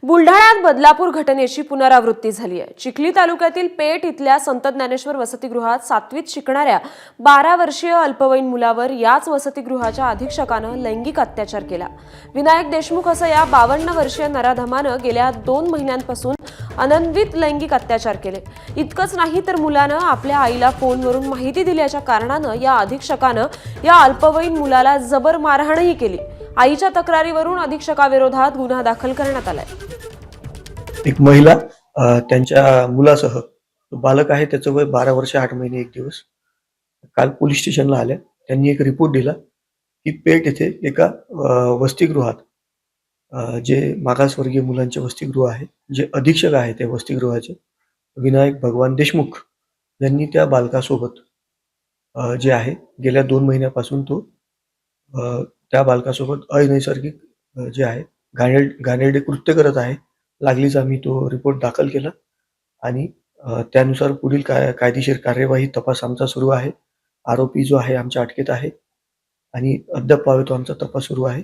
बुलढाण्यात बदलापूर घटनेची पुनरावृत्ती झाली आहे। चिखली तालुक्यातील पेठ इथल्या संत ज्ञानेश्वर वसतिगृहात 7वीत शिकणाऱ्या 12 वर्षीय अल्पवयीन मुलावर याच वसतिगृहाच्या अधीक्षकानं लैंगिक अत्याचार केला। विनायक देशमुख असं या 52 वर्षीय नराधमानं गेल्या 2 महिन्यांपासून अनन्वित लैंगिक अत्याचार केले। इतकंच नाही तर मुलानं आपल्या आईला फोनवरून माहिती दिल्याच्या कारणानं या अधीक्षकानं या अल्पवयीन मुलाला जबर मारहाणही केली। आईच्या तक्रारीवरून अधीक्षकाविरोधात गुन्हा दाखल करण्यात आलाय। एक महिला त्यांच्या मुलासह बालक आहे, त्याचं वय 12 वर्ष 8 महिने 1 दिवस, काल पोलीस स्टेशनला आल्या। त्यांनी एक रिपोर्ट दिला की पेठ येथे एका वसतिगृहात जे मागासवर्गीय मुलांचे वसतिगृह आहे, जे अधीक्षक आहे त्या वसतिगृहाचे विनायक भगवान देशमुख यांनी त्या बालकासोबत जे आहे गेल्या 2 महिन्यापासून तो त्या बालकासोबत अनैसर्गिक जे आहे घाणेरडे कृत्य करत आहे। लागलीच आम्ही तो रिपोर्ट दाखल केला आणि त्यानुसार पुढील कायदेशीर कार्यवाही तपास आमचा सुरू आहे। आरोपी जो आहे आमच्या अटकेत आहे आणि अद्याप तो आमचा तपास सुरू आहे।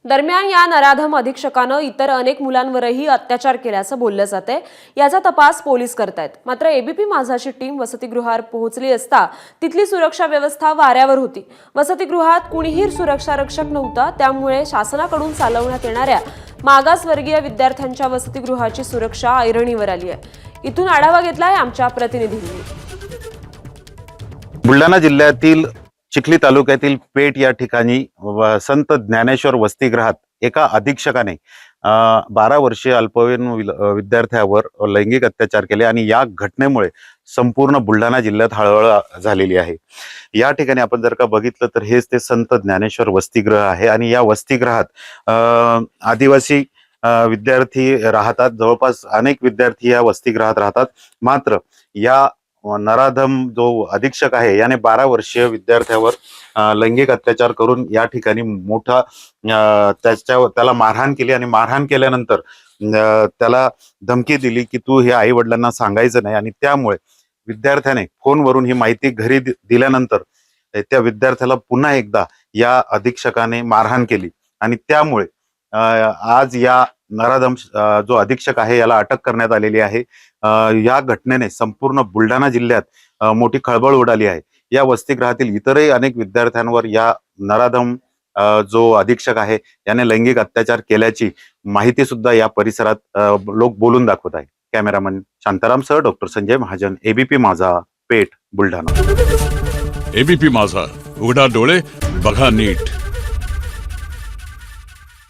दरम्यान या नराधम अधीक्षकानं इतर अनेक मुलांवरही अत्याचार केल्याचं बोललं जातंय। याचा तपास पोलीस करतायत। मात्र एबीपी माझाची टीम वसतिगृहावर पोहोचली असता तिथली सुरक्षा व्यवस्था वाऱ्यावर होती। वसतिगृहात कुणीही सुरक्षा रक्षक नव्हता, त्यामुळे शासनाकडून चालवण्यात येणाऱ्या मागासवर्गीय विद्यार्थ्यांच्या वसतिगृहाची सुरक्षा ऐरणीवर आली आहे। इथून आढावा घेतलाय आमच्या प्रतिनिधींनी। बुलढाणा जिल्ह्यातील चिखली तालुक्यातील पेठ या ठिकाणी संत ज्ञानेश्वर वसतिगृहात एका अधीक्षकाने 12 वर्षीय अल्पवयीन विद्यार्थ्यावर लैंगिक अत्याचार केले आणि या घटनेमुळे संपूर्ण बुलढाणा जिल्ह्यात हळहळ झालेली आहे। या ठिकाणी आपण जर का बघितलं तर हेच ते संत ज्ञानेश्वर वसतिगृह आहे आणि या वसतिगृहात आदिवासी विद्यार्थी राहतात। जवळपास अनेक विद्यार्थी या वसतिगृहात राहतात। मात्र या नराधम जो अधीक्षक आहे याने 12 वर्षीय विद्यार्थ्यावर लैंगिक अत्याचार करून या ठिकाणी मोठा त्याला मारहाण केली आणि मारहाण केल्यानंतर त्याला धमकी दिली की तू हे आई वडिलांना सांगायचं नाही। आणि त्यामुळे विद्यार्थ्याने फोनवरून ही माहिती घरी दिल्यानंतर त्या विद्यार्थ्याला पुन्हा एकदा या अधीक्षकाने मारहाण केली आणि त्यामुळे आज या नराधम जो अधीक्षक आहे याला अटक करण्यात आलेली आहे। या घटनेने संपूर्ण बुलढाणा जिल्ह्यात मोठी खळबळ उडाली आहे। या वसतिगृहातील इतरही अनेक विद्यार्थ्यांवर या नराधम जो अधीक्षक आहे याने लैंगिक अत्याचार केल्याची माहिती सुद्धा या परिसरात लोक बोलून दाखवत आहे। कॅमेरामन शांताराम सह डॉक्टर संजय महाजन, एबीपी माझा, पेठ, बुलढाणा। एबीपी माझा, उघडा डोळे बघा नीट।